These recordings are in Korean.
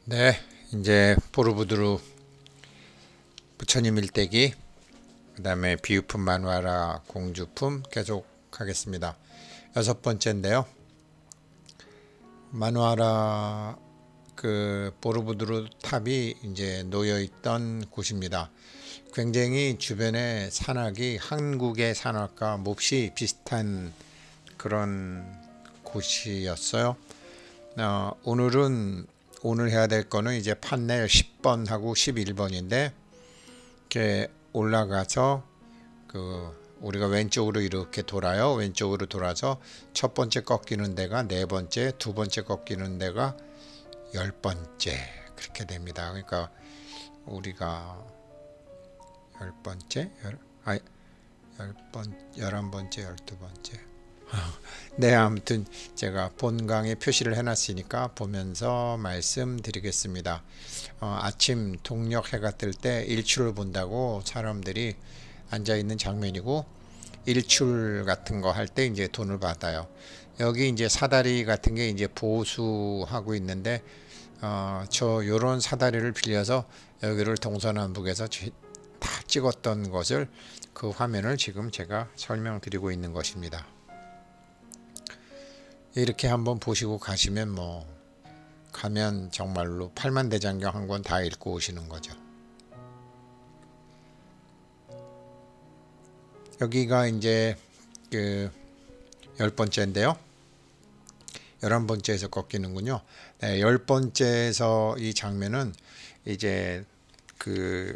네, 이제 보르부드루 부처님 일대기, 그 다음에 비유품 만화라 공주품 계속 하겠습니다. 여섯 번째인데요. 만화라 그 보르부드루 탑이 이제 놓여 있던 곳입니다. 굉장히 주변에 산악이 한국의 산악과 몹시 비슷한 그런 곳이었어요. 오늘 해야 될 거는 이제 판넬 10번하고 11번인데 이렇게 올라가서 우리가 왼쪽으로 이렇게 돌아요. 왼쪽으로 돌아서 첫 번째 꺾이는 데가 네 번째, 두 번째 꺾이는 데가 열 번째 그렇게 됩니다. 그러니까 우리가 열 번째, 열한 번째, 12번째. 네, 아무튼 제가 본강에 표시를 해놨으니까 보면서 말씀드리겠습니다. 아침 동력 해가 뜰 때 일출을 본다고 사람들이 앉아 있는 장면이고, 일출 같은 거 할 때 이제 돈을 받아요. 여기 이제 사다리 같은 게 이제 보수하고 있는데, 저 요런 사다리를 빌려서 여기를 동서남북에서 다 찍었던 것을, 그 화면을 지금 제가 설명드리고 있는 것입니다. 이렇게 한번 보시고 가시면 가면 정말로 팔만대장경 한 권 다 읽고 오시는 거죠. 여기가 이제 그 10번째인데요. 11번째에서 꺾이는군요. 네, 10번째에서 이 장면은 이제 그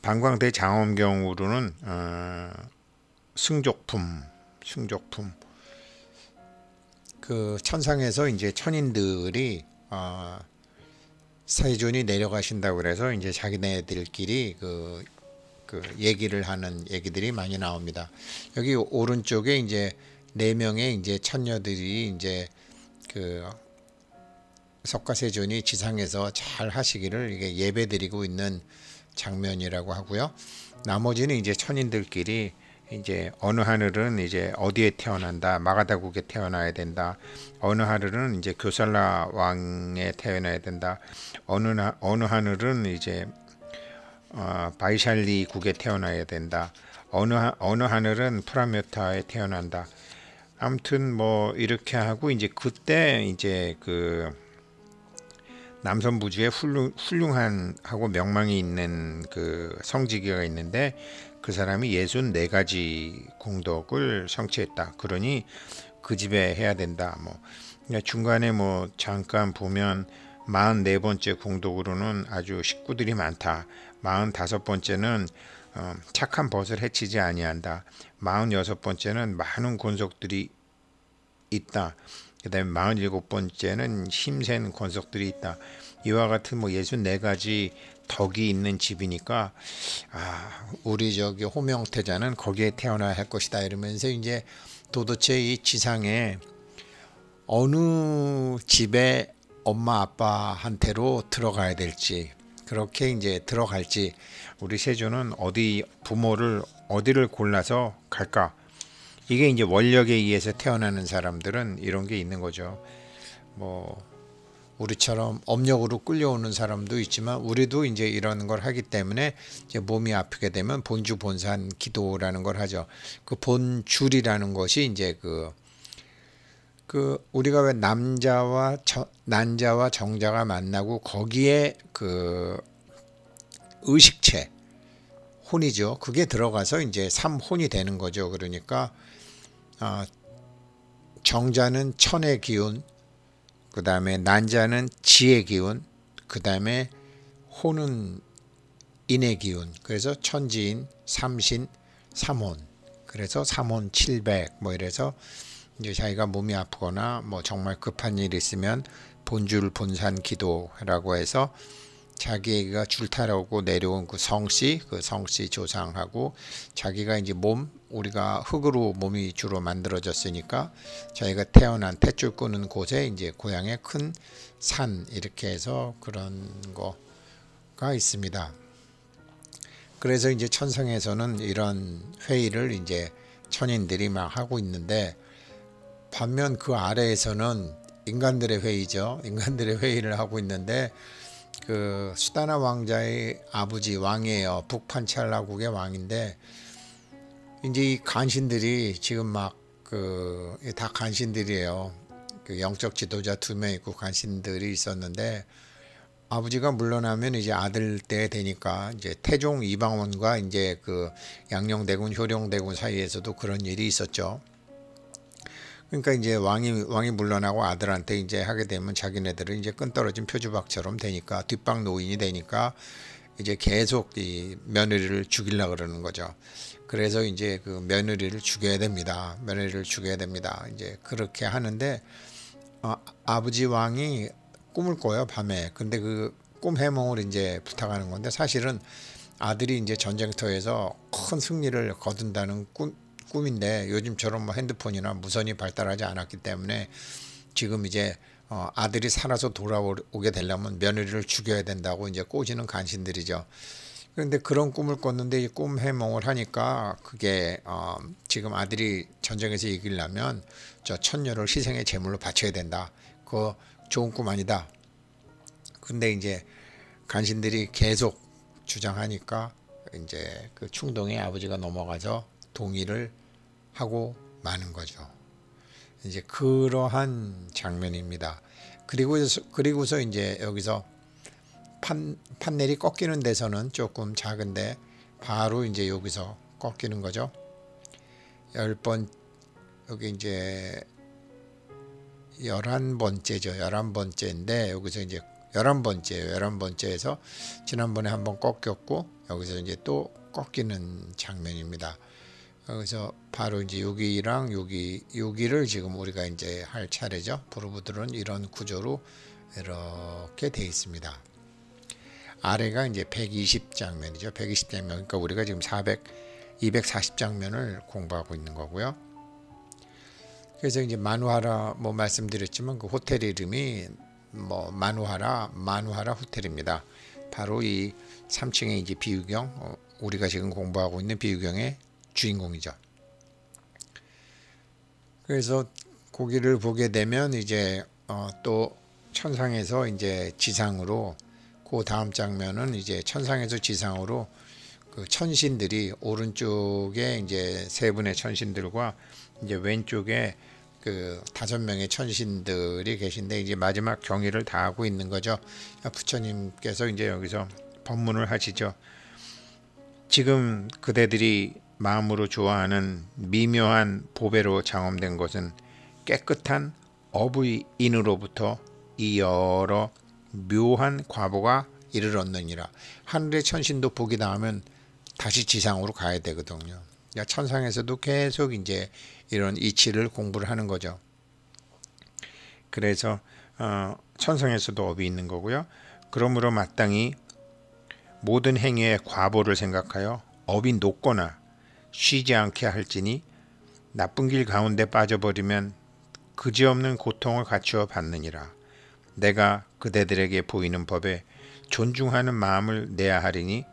방광대 장엄경으로는 승족품 그 천상에서 이제 천인들이 세존이 내려가신다고 그래서 이제 자기네들끼리 그 얘기를 하는 얘기들이 많이 나옵니다. 여기 오른쪽에 이제 네 명의 이제 천녀들이 이제 그 석가세존이 지상에서 잘 하시기를 이게 예배드리고 있는 장면이라고 하고요. 나머지는 이제 천인들끼리 이제 어느 하늘은 이제 어디에 태어난다, 마가다국에 태어나야 된다, 어느 하늘은 이제 교살라 왕에 태어나야 된다, 어느 하늘은 이제 바이샬리 국에 태어나야 된다, 어느 하늘은 프라메타에 태어난다. 아무튼 이렇게 하고 이제 그때 이제 그 남선부주에 훌륭한 하고 명망이 있는 그 성지기가 있는데, 그 사람이 64가지 공덕을 성취했다. 그러니 그 집에 해야 된다. 중간에 잠깐 보면 44번째 공덕으로는 아주 식구들이 많다. 45번째는 착한 벗을 해치지 아니한다. 46번째는 많은 권속들이 있다. 그 다음에 47번째는 힘센 권속들이 있다. 이와 같은 64가지 덕이 있는 집이니까 우리 저기 호명태자는 거기에 태어나야 할 것이다 이러면서 이제 도대체 이 지상에 어느 집에 엄마 아빠한테로 들어가야 될지, 그렇게 이제 들어갈지, 우리 세조는 부모를 어디를 골라서 갈까? 이게 이제 원력에 의해서 태어나는 사람들은 이런 게 있는 거죠. 우리처럼 업력으로 끌려오는 사람도 있지만, 우리도 이제 이런 걸 하기 때문에 이제 몸이 아프게 되면 본주 본산 기도라는 걸 하죠. 그 본줄이라는 것이 이제 우리가 왜 난자와 정자가 만나고 거기에 그 의식체 혼이죠. 그게 들어가서 이제 삼혼이 되는 거죠. 그러니까 정자는 천의 기운, 그 다음에 난자는 지의 기운, 그 다음에 혼은 인의 기운. 그래서 천지인, 삼신, 삼혼. 그래서 삼혼 700 이래서 이제 자기가 몸이 아프거나 정말 급한 일이 있으면 본줄 본산 기도라고 해서 자기가 줄타라고 내려온 그 성씨 조상하고, 자기가 이제 우리가 흙으로 몸이 주로 만들어졌으니까 자기가 태어난 탯줄 끄는 곳에 이제 고향의 큰 산, 이렇게 해서 그런 거가 있습니다. 그래서 이제 천상에서는 이런 회의를 이제 천인들이 막 하고 있는데, 반면 그 아래에서는 인간들의 회의죠. 인간들의 회의를 하고 있는데 그 수다나 왕자의 아버지 왕이에요. 북판찰라국의 왕인데 이제 이 간신들이 지금 막 그 다 간신들이에요. 그 영적 지도자 2명 있고 간신들이 있었는데 아버지가 물러나면 이제 아들 때 되니까 이제 태종 이방원과 이제 그 양녕대군 효령대군 사이에서도 그런 일이 있었죠. 그러니까 이제 왕이 물러나고 아들한테 이제 하게 되면 자기네들은 이제 끈 떨어진 표주박처럼 되니까 뒷방 노인이 되니까 이제 계속 이 며느리를 죽이려고 그러는 거죠. 그래서 이제 그 며느리를 죽여야 됩니다. 며느리를 죽여야 됩니다. 이제 그렇게 하는데 아버지 왕이 꿈을 꿔요, 밤에. 근데 그 꿈 해몽을 이제 부탁하는 건데 사실은 아들이 이제 전쟁터에서 큰 승리를 거둔다는 꿈인데 요즘처럼 뭐 핸드폰이나 무선이 발달하지 않았기 때문에 지금 이제 아들이 살아서 돌아오게 되려면 며느리를 죽여야 된다고 이제 꼬시는 간신들이죠. 그런데 그런 꿈을 꿨는데 이 꿈 해몽을 하니까 그게 지금 아들이 전쟁에서 이기려면 저 처녀를 희생의 제물로 바쳐야 된다. 그거 좋은 꿈 아니다. 근데 이제 간신들이 계속 주장하니까 이제 그 충동에 아버지가 넘어가서 동의를 하고 마는 거죠. 이제 그러한 장면입니다. 그리고서 이제 여기서 판넬이 꺾이는 데서는 조금 작은데 바로 이제 여기서 꺾이는 거죠. 10번 여기 이제 11번째죠. 11번째인데 여기서 이제 11번째예요. 11번째에서 지난번에 한번 꺾였고 여기서 이제 또 꺾이는 장면입니다. 그래서 바로 이제 여기랑 여기를 지금 우리가 이제 할 차례죠. 보르부들은 이런 구조로 이렇게 되어 있습니다. 아래가 이제 120장면이죠. 120장면. 그러니까 우리가 지금 240장면을 공부하고 있는 거고요. 그래서 이제 마누하라 뭐 말씀드렸지만 그 호텔 이름이 뭐 마누하라 호텔입니다. 바로 이 3층의 이제 비유경 우리가 지금 공부하고 있는 비유경의 주인공이죠. 그래서 거기를 보게 되면 이제 또 천상에서 이제 지상으로 그 다음 장면은 이제 천상에서 지상으로 그 천신들이 오른쪽에 이제 3분의 천신들과 이제 왼쪽에 그 5명의 천신들이 계신데 이제 마지막 경의를 다하고 있는 거죠. 부처님께서 이제 여기서 법문을 하시죠. 지금 그대들이 마음으로 좋아하는 미묘한 보배로 장엄된 것은 깨끗한 어부의 인으로부터 이 여러 묘한 과보가 이르렀느니라. 하늘의 천신도 복이 닿으면 다시 지상으로 가야 되거든요. 그러니까 천상에서도 계속 이제 이런 이치를 공부를 하는 거죠. 그래서 천상에서도 업이 있는 거고요. 그러므로 마땅히 모든 행위의 과보를 생각하여 업이 높거나 쉬지 않게 할지니 나쁜 길 가운데 빠져버리면 그지없는 고통을 갖추어 받느니라. 내가 그대들에게 보이는 법에 존중하는 마음을 내야 하리니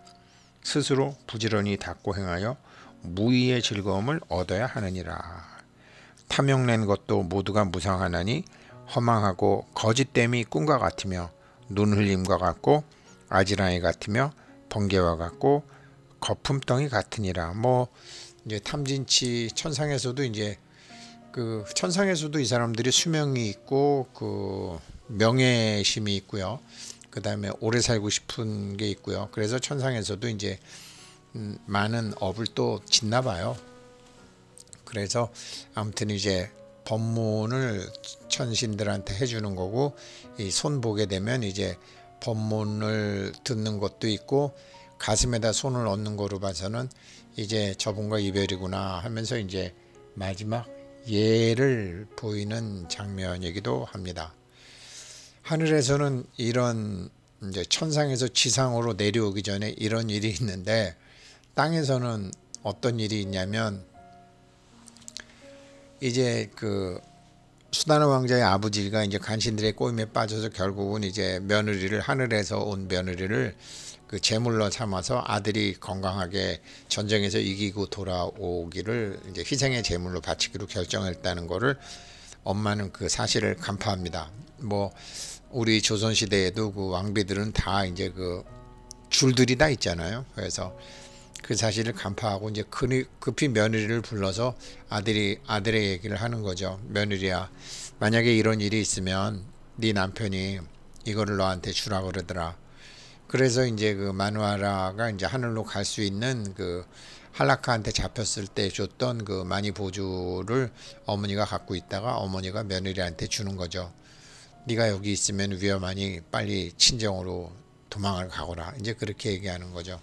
스스로 부지런히 닦고 행하여 무의의 즐거움을 얻어야 하느니라. 탐욕낸 것도 모두가 무상하나니 허망하고 거짓됨이 꿈과 같으며 눈흘림과 같고 아지랑이 같으며 번개와 같고 거품덩이 같으니라. 뭐 이제 탐진치 천상에서도 이제 그 천상에서도 이 사람들이 수명이 있고 그 명예심이 있고요. 그 다음에 오래 살고 싶은 게 있고요. 그래서 천상에서도 이제 많은 업을 또 짓나 봐요. 그래서 아무튼 이제 법문을 천신들한테 해주는 거고 이 손 보게 되면 이제 법문을 듣는 것도 있고 가슴에다 손을 얹는 거로 봐서는 이제 저분과 이별이구나 하면서 이제 마지막 예를 보이는 장면이기도 합니다. 하늘에서는 이런 이제 천상에서 지상으로 내려오기 전에 이런 일이 있는데 땅에서는 어떤 일이 있냐면 이제 그 수다나 왕자의 아버지가 이제 간신들의 꼬임에 빠져서 결국은 이제 며느리를 하늘에서 온 며느리를 그 제물로 삼아서 아들이 건강하게 전쟁에서 이기고 돌아오기를 이제 희생의 제물로 바치기로 결정했다는 거를 엄마는 그 사실을 간파합니다. 뭐 우리 조선시대에도 그 왕비들은 다 이제 그 줄들이 다 있잖아요. 그래서 그 사실을 간파하고 이제 급히 며느리를 불러서 아들의 얘기를 하는 거죠. 며느리야, 만약에 이런 일이 있으면 네 남편이 이거를 너한테 주라 그러더라. 그래서 이제 그 마누아라가 이제 하늘로 갈 수 있는 그 한라카한테 잡혔을 때 줬던 그 마니 보주를 어머니가 갖고 있다가 어머니가 며느리한테 주는 거죠. 네가 여기 있으면 위험하니 빨리 친정으로 도망을 가거라. 이제 그렇게 얘기하는 거죠.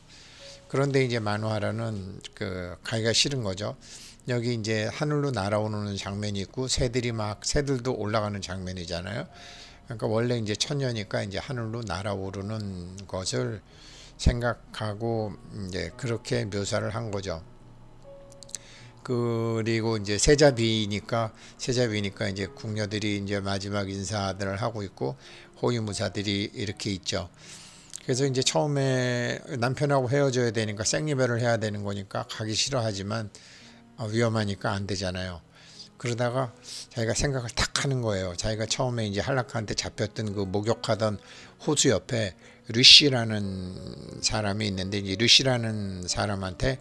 그런데 이제 마누아라는 그 가기가 싫은 거죠. 여기 이제 하늘로 날아오는 장면이 있고 새들도 올라가는 장면이잖아요. 그러니까 원래 이제 처녀니까 이제 하늘로 날아오르는 것을 생각하고 이제 그렇게 묘사를 한 거죠. 그리고 이제 세자비니까 이제 궁녀들이 이제 마지막 인사들을 하고 있고 호위무사들이 이렇게 있죠. 그래서 이제 처음에 남편하고 헤어져야 되니까 생리별을 해야 되는 거니까 가기 싫어하지만 위험하니까 안 되잖아요. 그러다가 자기가 생각을 탁 하는 거예요. 자기가 처음에 이제 한라카한테 잡혔던 그 목욕하던 호수 옆에 류씨라는 사람이 있는데 이제 류씨라는 사람한테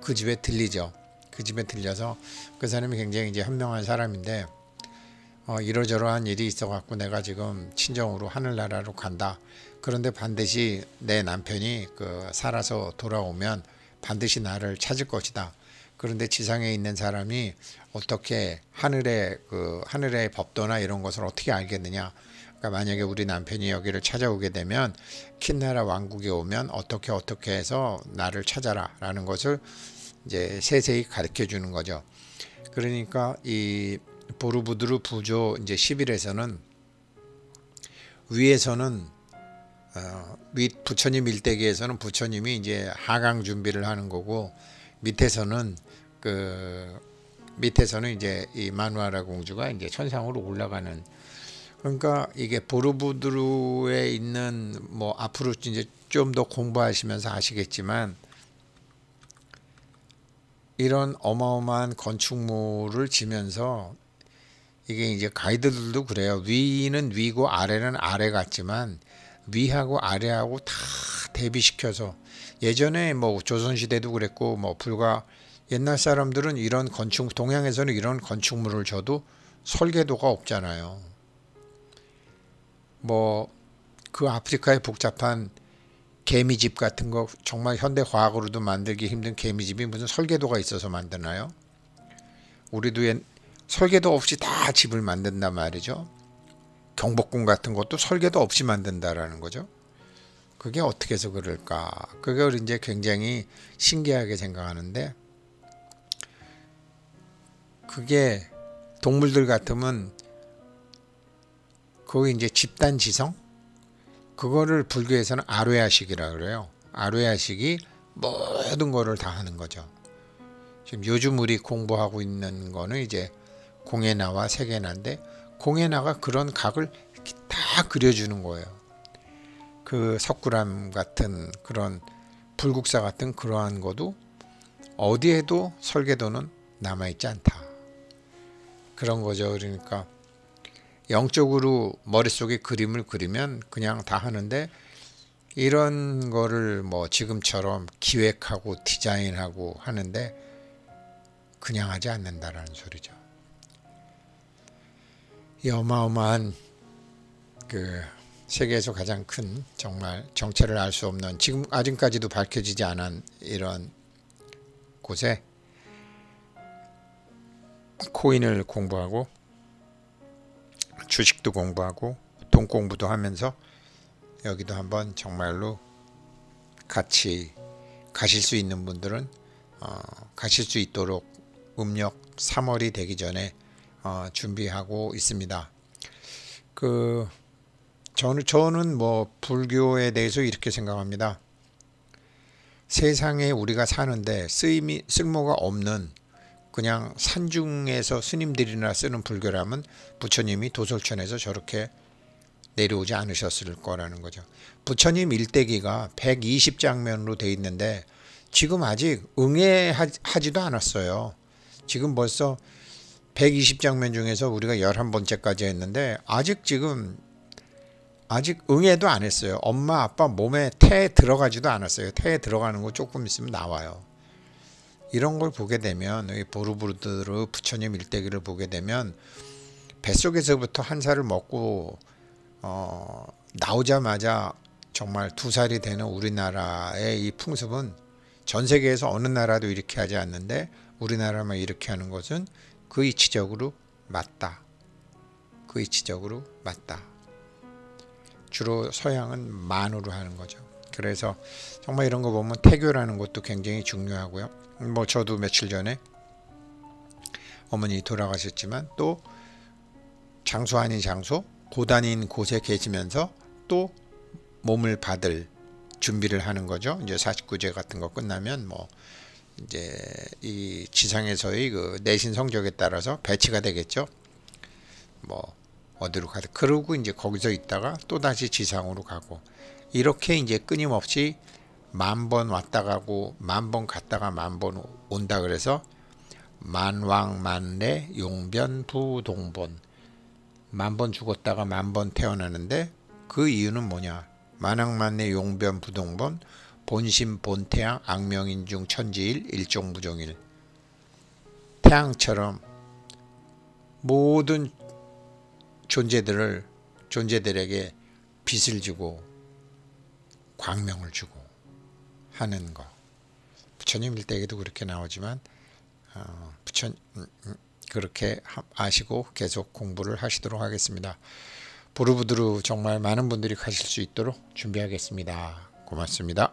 그 집에 들리죠. 그 집에 들려서 그 사람이 굉장히 이제 현명한 사람인데 이러저러한 일이 있어갖고 내가 지금 친정으로 하늘나라로 간다. 그런데 반드시 내 남편이 살아서 돌아오면 반드시 나를 찾을 것이다. 그런데 지상에 있는 사람이 어떻게 하늘의 법도나 이런 것을 어떻게 알겠느냐? 그러니까 만약에 우리 남편이 여기를 찾아오게 되면 킨나라 왕국에 오면 어떻게 해서 나를 찾아라라는 것을 이제 세세히 가르쳐 주는 거죠. 그러니까 이 보르부드르 부조 이제 10일에서는 위에서는 부처님 일대기에서는 부처님이 이제 하강 준비를 하는 거고 밑에서는 이제 이 마누아라 공주가 이제 천상으로 올라가는. 그러니까 이게 보르부드르에 있는 뭐 앞으로 이제 좀 더 공부하시면서 아시겠지만 이런 어마어마한 건축물을 지면서 이게 이제 가이드들도 그래요. 위는 위고 아래는 아래 같지만 위하고 아래하고 다 대비시켜서 예전에 뭐 조선시대도 그랬고 뭐 불과 옛날 사람들은 이런 동양에서는 이런 건축물을 줘도 설계도가 없잖아요. 뭐 그 아프리카의 복잡한 개미집 같은 거 정말 현대 과학으로도 만들기 힘든 개미집이 무슨 설계도가 있어서 만드나요? 우리도 설계도 없이 다 집을 만든단 말이죠. 경복궁 같은 것도 설계도 없이 만든다라는 거죠. 그게 어떻게 해서 그럴까? 그걸 이제 굉장히 신기하게 생각하는데 그게 동물들 같으면 거기 이제 집단 지성? 그거를 불교에서는 아뢰야식이라 그래요. 아뢰야식이 모든 거를 다 하는 거죠. 지금 요즘 우리 공부하고 있는 거는 이제 공예나와 세계나인데 공예나가 그런 각을 다 그려주는 거예요. 그 석굴암 같은 그런 불국사 같은 그러한 것도 어디에도 설계도는 남아있지 않다. 그런 거죠. 그러니까 영적으로 머릿속에 그림을 그리면 그냥 다 하는데 이런 거를 뭐 지금처럼 기획하고 디자인하고 하는데 그냥 하지 않는다라는 소리죠. 이 어마어마한 세계에서 가장 큰 정말 정체를 알 수 없는 지금 아직까지도 밝혀지지 않은 이런 곳에 코인을 공부하고 주식도 공부하고 돈 공부도 하면서 여기도 한번 정말로 같이 가실 수 있는 분들은 가실 수 있도록 음력 3월이 되기 전에 준비하고 있습니다. 저는 뭐 불교에 대해서 이렇게 생각합니다. 세상에 우리가 사는데 쓸모가 없는 그냥 산중에서 스님들이나 쓰는 불교라면 부처님이 도솔천에서 저렇게 내려오지 않으셨을 거라는 거죠. 부처님 일대기가 120장면으로 돼 있는데 지금 아직 응애하지도 않았어요. 지금 벌써 120장면 중에서 우리가 11번째까지 했는데 아직 응애도 안 했어요. 엄마 아빠 몸에 태에 들어가지도 않았어요. 태에 들어가는 거 조금 있으면 나와요. 이런 걸 보게 되면 보르부르드르 부처님 일대기를 보게 되면 뱃속에서부터 한 살을 먹고 나오자마자 정말 2살이 되는 우리나라의 이 풍습은 전 세계에서 어느 나라도 이렇게 하지 않는데 우리나라만 이렇게 하는 것은 그 이치적으로 맞다. 그 이치적으로 맞다. 주로 서양은 만으로 하는 거죠. 그래서 정말 이런 거 보면 태교라는 것도 굉장히 중요하고요. 뭐 저도 며칠 전에 어머니 돌아가셨지만 또 장소 아닌 장소, 곳 아닌 곳에 계시면서 또 몸을 받을 준비를 하는 거죠. 이제 49제 같은 거 끝나면 뭐 이제 이 지상에서의 그 내신 성적에 따라서 배치가 되겠죠. 뭐 어디로 가다 그러고 이제 거기서 있다가 또 다시 지상으로 가고 이렇게 이제 끊임없이 10,000번 왔다 가고 10,000번 갔다가 10,000번 온다 그래서 만왕만래 용변부동본 10,000번 죽었다가 10,000번 태어나는데 그 이유는 뭐냐? 만왕만래 용변부동본 본심 본태양 악명인중 천지일 일종부종일 태양처럼 모든 존재들에게 빛을 주고 광명을 주고 하는 거. 부처님 일대기도 그렇게 나오지만 그렇게 아시고 계속 공부를 하시도록 하겠습니다. 보르부드르 정말 많은 분들이 가실 수 있도록 준비하겠습니다. 고맙습니다.